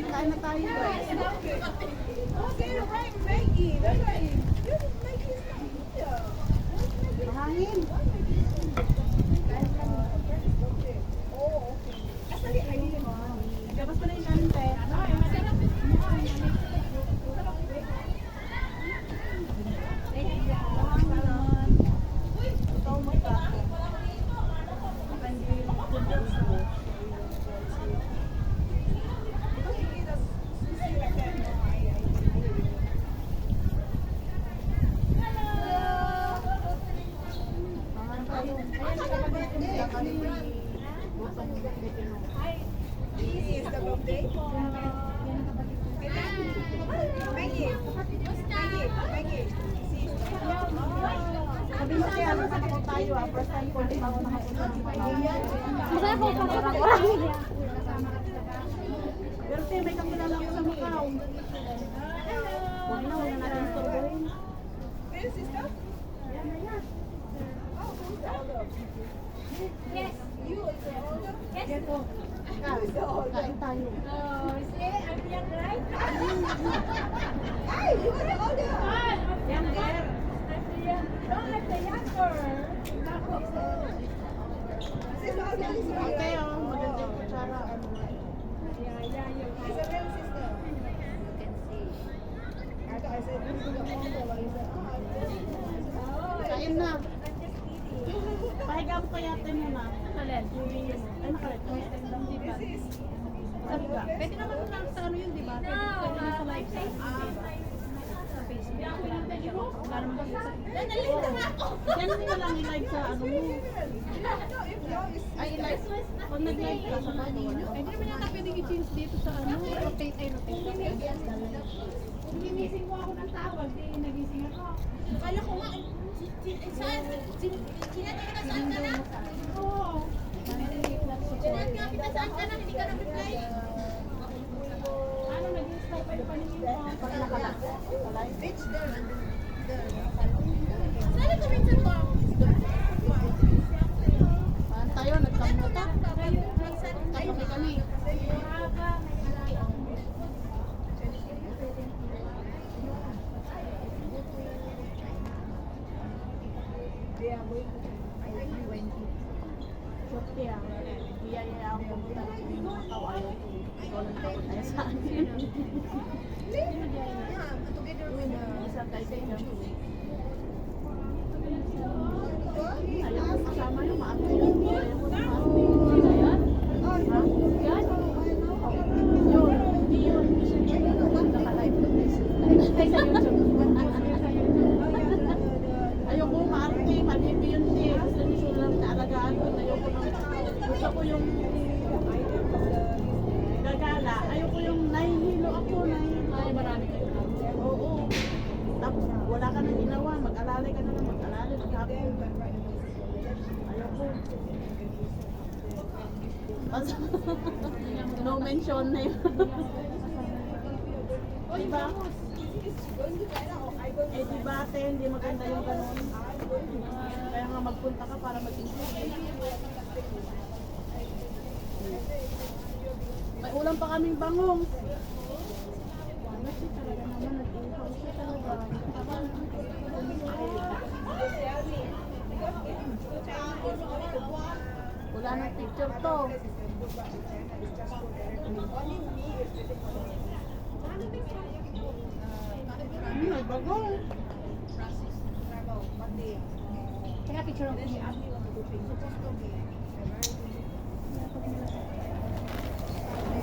Kain na tayo guys. Mahangin. Labas pa na yung kanin tayo. Sabi mo kaya nakakapag tayo first time ko din ako nakapunta ng Panginoon. Masaya po pag orang-orang. Pero te, may kakilala ko sa Macau. Huwag na natin istorbohin. Yes. Yes. Kain tayo. Oh, see, I'm young, right? Younger. Don't let the younger. Okay, oh, maganda yung kutsara. Yeah, you Kain na. Pahiga mo kaya ate muna. Alin? Ay, nakalit. Hindi ba? Sabi ba? Pwede naman ito sa ano yun, di ba? Pwede naman sa live sa Facebook. Para mag-usap. Yan nyo lang i-live sa ano mo. Ay, i-live. Pag nag-live ka sa Manila. Hindi naman yata pwedeng i-change dito sa ano. Rotate ay rotate. Ginising mo ako ng tawag, di nagising ako. Kala ko nga, saan ka na? Oo. Chinat nga kita saan ka na, hindi ka nag-reply. Ano, nag-install pa yung paningin ko. Pag nakala. Saan ito minsan ko? Saan tayo? Nagkamuta. Kami kami. Sorte ah. Biyaya ako pumunta ng Macau. Ayaw ko. Ikaw lang tayo tayo sa akin. Isa tayo sa inyo. Ayaw ko kasama yung maarte yun. Ayaw ko naman. Ha? Yun. Hindi yun. Hindi siya yun. Naka-live to this. Ay, sa YouTube. Ayaw ko maarte. Malipi yun din. Gusto niyo siya lang naalagaan ko. Ayaw ko nang gusto ko yung gagala. Ayaw ko yung nahihilo ako. Ay, marami kayo. Oo. Tapos wala ka nang ginawa. Mag-alalay ka na lang. Mag-alalay. Maghapon. Ayaw ko. No mention na yun. Diba? Eh diba ate, hindi maganda yung ganun. Kaya nga magpunta ka para mag-interview. May ulam pa kaming bangong. Ano siya talaga naman, nag-ihaw siya talaga. Wala nang picture to. May bagong. Kaya picture ako niya.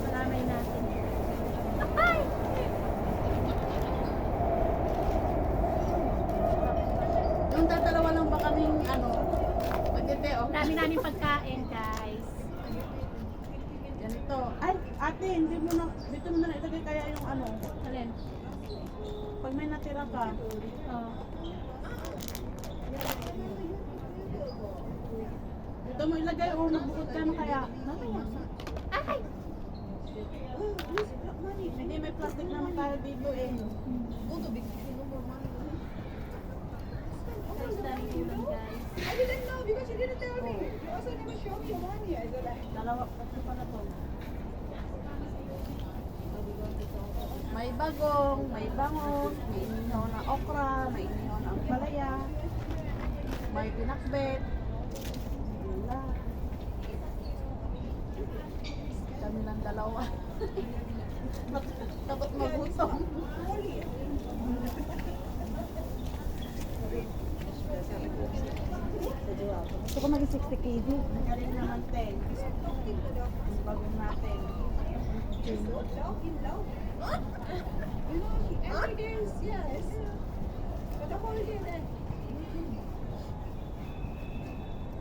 Salamay natin. Ay! Yung tatalawa lang ba kaming ano? Magtiteo. Dami namin pagkain, guys. Ganito. Ay, ate, hindi mo na, dito mo na ilagay kaya yung ano. Alin? Pag may natira ka. Oh. Dito mo ilagay o nagbukod ka na kaya. Mamaya. Ay! Hindi, may plastic naman tayo dito eh. Guys, dami ulam, guys. I didn't know because you didn't tell me. You also never showed me your money. I said, Dalawa bagong, may bangus, may inihaw na okra, may inihaw na ampalaya, may pinakbet. Wala. Kami lang dalawa. Takot magutom. Gusto ko maging 60 kg. Nagaling naman 10. Bagong natin. Every day is, yes. But the holiday then.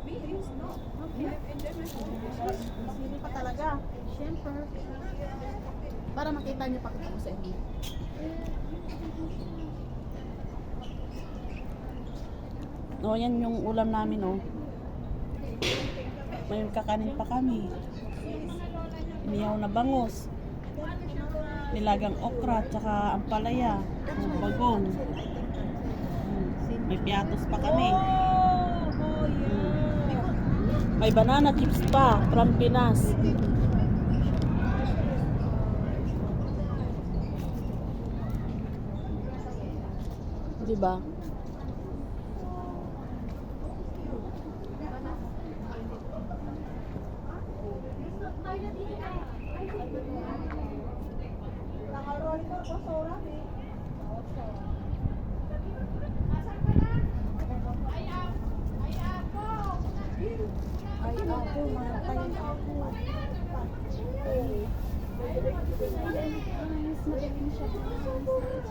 Me, it's not. I enjoy my holiday. Masili pa talaga. Siyempre. Para makita niyo pag ako sa inyo. Oh, yan yung ulam namin, oh. May kakanin pa kami. Inihaw na bangus. Nilagang okra, tsaka ampalaya. Bagong. May piatos pa kami. May banana chips pa from Pinas. Diba? Ay, ako, mga kain ako. Mas magaling siya.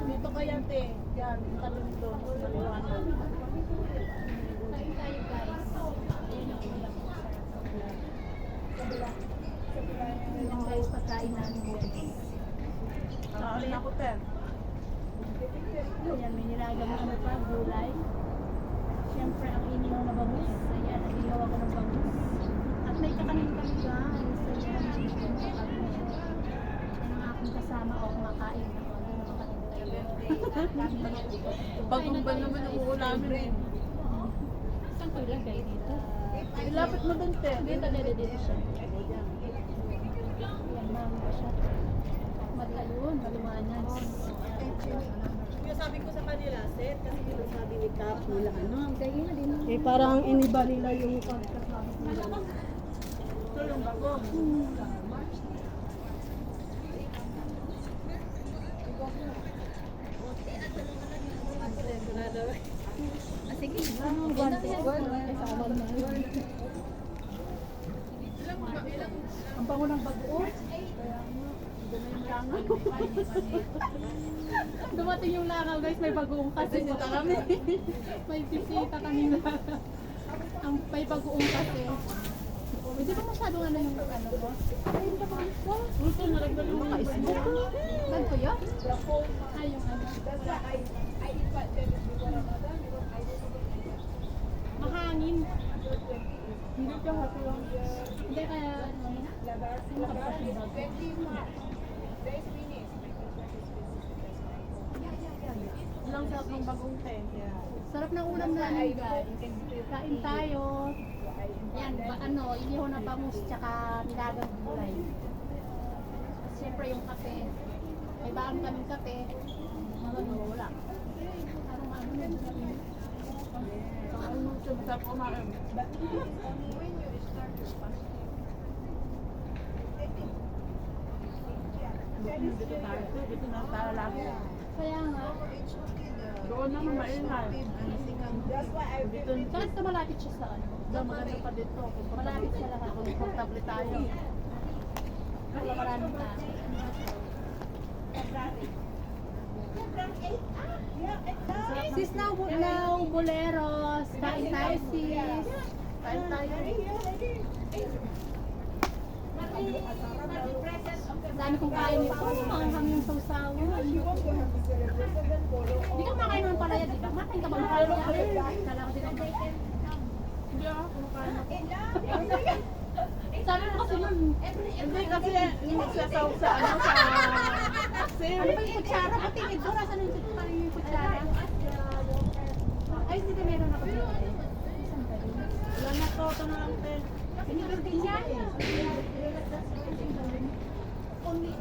Dito kaya, te. Yan, talon doon. Maliwanag. Kain tayo guys. Ayan guys, pagkain namin guys. Nakaalin ako, te. Ayan, may nilagang ano pa, gulay. Siyempre, ang inihaw na bangus. Ayan, nag-ihaw ako ng bangus. At may kakanin kami guys. Ayan, yan ang aking kasama o kumakain. Ako, ano naman kanina. Bagong ba naman ang uulamin? Saan ko ilagay dito? Ilapit mo dun, te. Dito siya. Ayan, mami pa siya. Madalun, malumanag. Yung sabi ko sa kanila, set, kasi sabi ni Cap nila, ano? Kaya nga din. Eh, parang iniba nila yung pagkasabit nila. Ito yung bagong. Sige, ang guwante. Kasama na yun. Ang bango ng bagoong. Dumating yung langaw guys, may bagoong kasi. Bisita kami. May bisita kanina. Ang may bagoong kasi. Hindi ba masyadong ano yung ano mo? Gusto na lang yung mga ismo. Saan ko yun? Ay, yung ano. Mahangin. Hindi ka happy lang. Hindi kaya ano. Ilang sarap ng bagong te. Sarap ng ulam namin guys. Kain tayo. Yan, ano, inihaw na bangus tsaka nilagang gulay. Siyempre yung kape. May baon kaming kape. Wala. Parang ano yun. Masarap kumain. Dito tayo. Dito na tayo lagi. Kaya nga. Doon naman maingay. Dito Kahit na malapit siya sa ano. maganda pa dito. Malapit sa lahat. Komportable tayo. Wala maraming tao. Sis now boleros. Kain tayo sis. Kain tayo. Dami kong kain nito. Manghang yung sausawan. Hindi ka makain ng palaya, di ba? Makain ka ba ng palaya? Kala ko din ang bacon. Hindi ako kumakain ako. Sabi mo kasi nun, Hindi kasi nagsasaw sa ano sa ano ba yung kutsara? Pati ito, nasa nung yung kutsara? Ay, hindi meron ako dito. Isang ba yun? wala na to. Ito na lang te. Pinipil din niya. Only.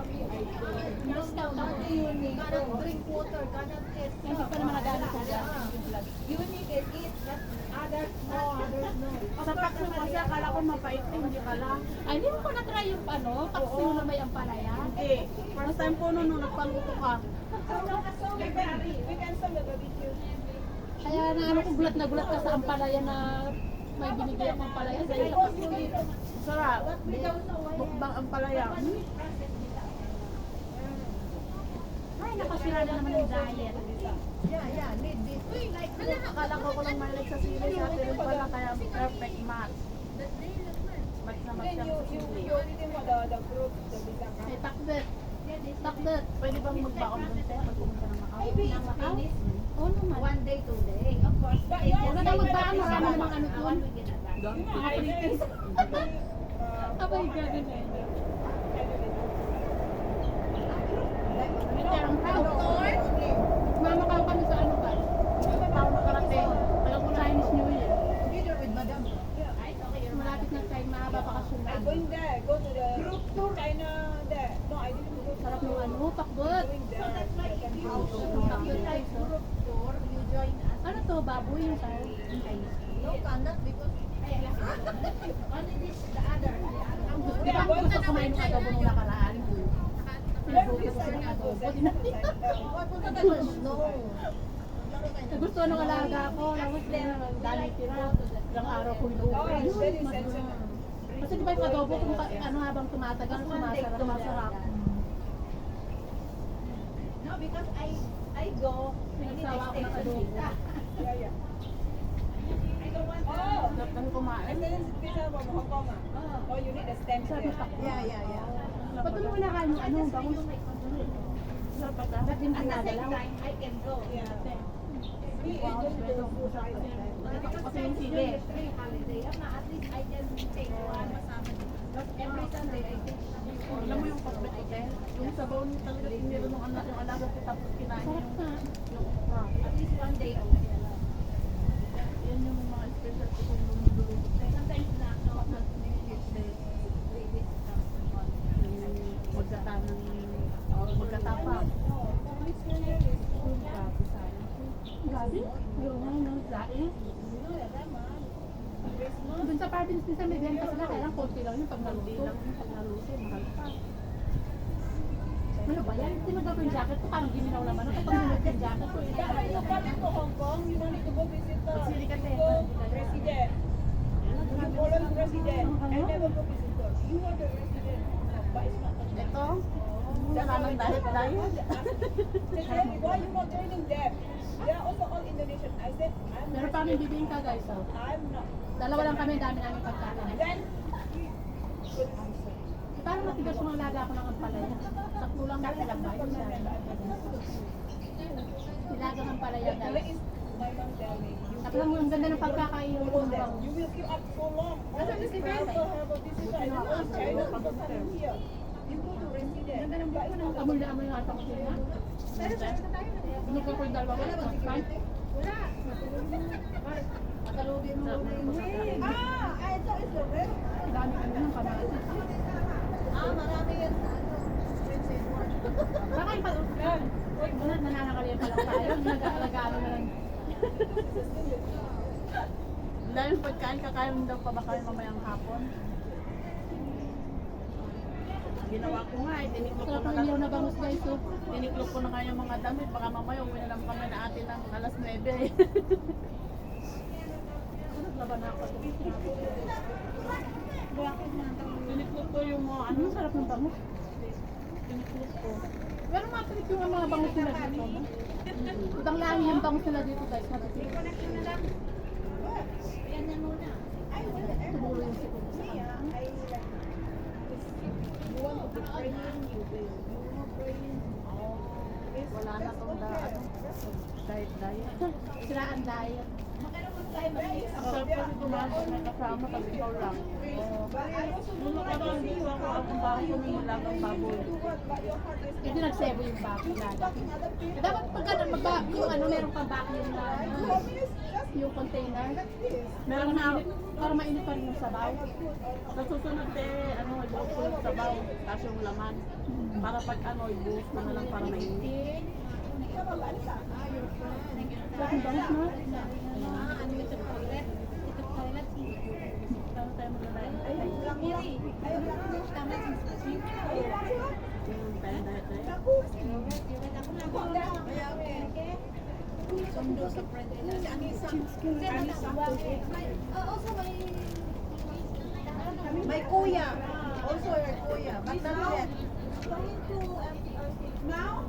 Discount ako. Cannot drink water, cannot eat. Hindi pa naman nagamit ko dyan. You need it, eat, but others no, others no. Sa takso kasi akala ko mapait eh, hindi pala. Ay, hindi mo pa na-try yung ano, paksiw na may ampalaya. Hindi. First time ko nung nagpaluto ka. We can solve the barbecue. Kaya na ano ko gulat na gulat ka sa ampalaya na may binigay akong ampalaya sa iyo. Sarap. Mukbang ang palaya. Ay, nakasira na naman yung diet. Yeah, need this. Akala ko lang mahilig sa sili sa pero pala kaya perfect match. Match na match Then ang you sili. anything for the fruit, the bitter. Ay, takbet. Takbet. Pwede bang magbaon dun sa'yo pag pumunta ng Macau? Maybe Ng Macau? Oo naman. one day, 2 day, of course. But Huwag na tayo magbaan, marami namang ano doon. Doon? Mga pritis. Abay, gagawin na yun. Mamakaw kami sa ano ba? Tao na karating. Kaya ko Chinese New Year. Dinner with Madam. Malapit na tayo mahaba bakasyon I'm namin. going there, go to the group tour. China there. No, I didn't go to Sarap yung ano, takbet. going there. So that's why if you Takbet guys. oh. group tour, you join us. Ano to, baboy yung tayo? No, cannot because only this, the other. Di ba ang gusto kumain ng adobo nung nakaraan? Pinagbuto ko ng adobo. Punta tayo sa snow. Gusto ng alaga ko, tapos dali tira. Ilang araw ko Oh, it's very inuuwi. sensitive. Kasi di ba yung adobo, kung ano habang tumatagal, sumasarap. No, because I go. Pinagsawa ako ng adobo. Yeah, yeah. I don't want. Oh, Sarap kami kumain. and then it's pizza from Hong Kong. Oh, you need a stamp. Sarap there. yung takbo. Yeah. Ba't mo kinakain yung ano, bangus? Sarap pa ka? Ba't din At the same pinagalaw? time, I can go. Yeah. We Wow, enjoy the pero food. usap kasi. Because Kasi yung sili. during the free holiday, at least I can take one. But every Sunday, I take Alam mo yung pasbet hotel? Yung sabaw niya talaga tinira nung anak yung alaga ko tapos kinain Sarap yung na. okra. at least one day only. Yan yung mga special ko kung lumidulog. Sometimes not, no, not Tuesday, 3 days. Magkatanan magkatapang. Tapos sayang. Gabi? Yung ano, lain. Doon sa province minsan may benta sila, kaya lang konti lang yun pag Hindi naluto. lang pag naluto, mahal pa. Ano ba yan? Hindi magagawa yung jacket ko, parang giminaw naman. Ano kapag nilot yung jacket ko? Yeah, when you come into Hong Kong, you don't need to go visit the Magsili ka, te. president. You follow the president. I never go visit her. You are the president. But it's not the Ito, wala nang diet. They tell me, why you not joining them? They are also all Indonesian. I said, I'm Meron pa kami bibingka guys. Oh. I'm not. Dalawa lang kami, dami namin pagkain. Then, Parang matigas yung alaga ko ng ampalaya. Sakto lang ba ilang ba yun siya? Nilagang ampalaya the guys. is my mom tell me. Tapos ang ganda ng pagkakain ng Follow mga them. bangus. You will queue up so long. All this travel, have this is I don't know. China people coming here. You go to resident. Ganda ng bago ng Amoy na amoy ng atang sila. Binukal ko yung dalawa ko. wala. Matalugin mo na yun. Ito is the rest. Dami ano ng kamatis. Marami yan. Baka yung pag-ulan. Nananakalian pa lang tayo. Nag-aalagaan na lang. Dahil pagkain, kakain daw pa ba kayo mamayang hapon? Ginawa ko nga eh, tiniklop ko Sarap na ng ilaw na bangus guys. Oh. tiniklop ko na nga yung mga damit, baka mamaya uwi na lang kami na atin ng alas 9 eh. Naglaban na ako. Tiniklop ko yung mga ano, Ano sarap ng bangus. tiniklop ko. Pero matrip yung mga bangus nila dito. No? Ibang lahi yung bangus nila dito guys. Matrip. Yan na muna. Tumulo yung sikot. You want to be praying, you will. You want praying. Wala na tong diet. Siraan diet. Ang sarap kasi kumain na kasama pag ikaw lang. Nung nakabang dito ako, ang bahay ko may nilagang baboy. Hindi nagsebo yung bako lada. Dapat pagka yung ano, meron kang bako yung yung container. Meron na, Para mainit pa rin yung sabaw. sa susunod ano, ibuhos ko yung sabaw, tapos yung laman. Para pag ano, ibuhos ko na lang para mainit. Bakit bangus mo? Paano tayo maglalagay? Sundo sa friend nila. Si Anissa. May kuya. Also your kuya. But not yet. Now?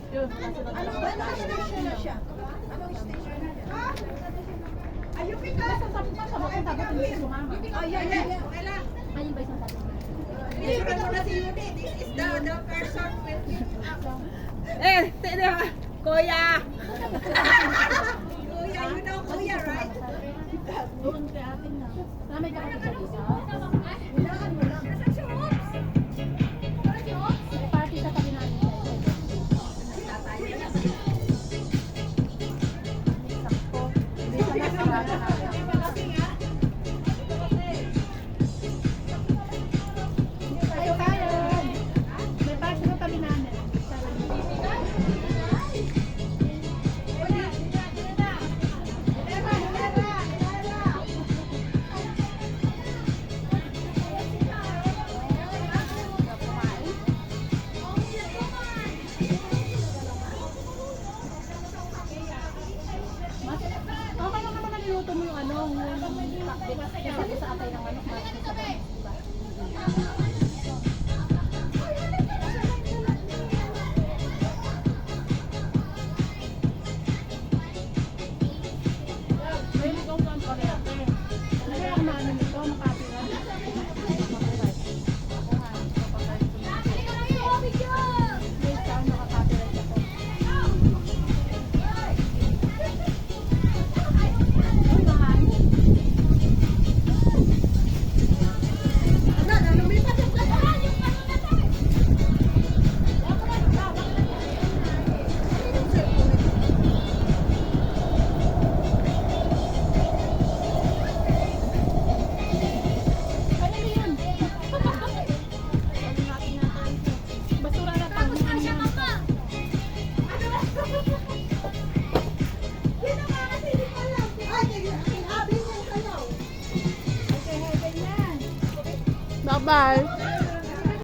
Yun, Anong station na siya? Anong station na siya? Ayun pika. Oh, yeah. Ayun ba isang sabi? Ilipat ko na si Yudi. This is the person with Kuya! Kuya, you know Kuya, right? Doon kay atin na. May kapatid siya dito. Hulaan mo lang. May party sa tabi namin siya. Sakto. Hindi sa nasarada natin. Tayo tayo. May party sa tabi namin. Mas, okay lang naman naliluto mo yung ano, yung pakbit. Kasi sa atay ng manok, mas sa bangus, diba? May ikaw saan pa rin ate. Ano yung maano nito, makapira? Mabuhay. Wait, saan makaka-copyright ako? Uy, mahal. Ano yun? Basura na pa. Bye-bye!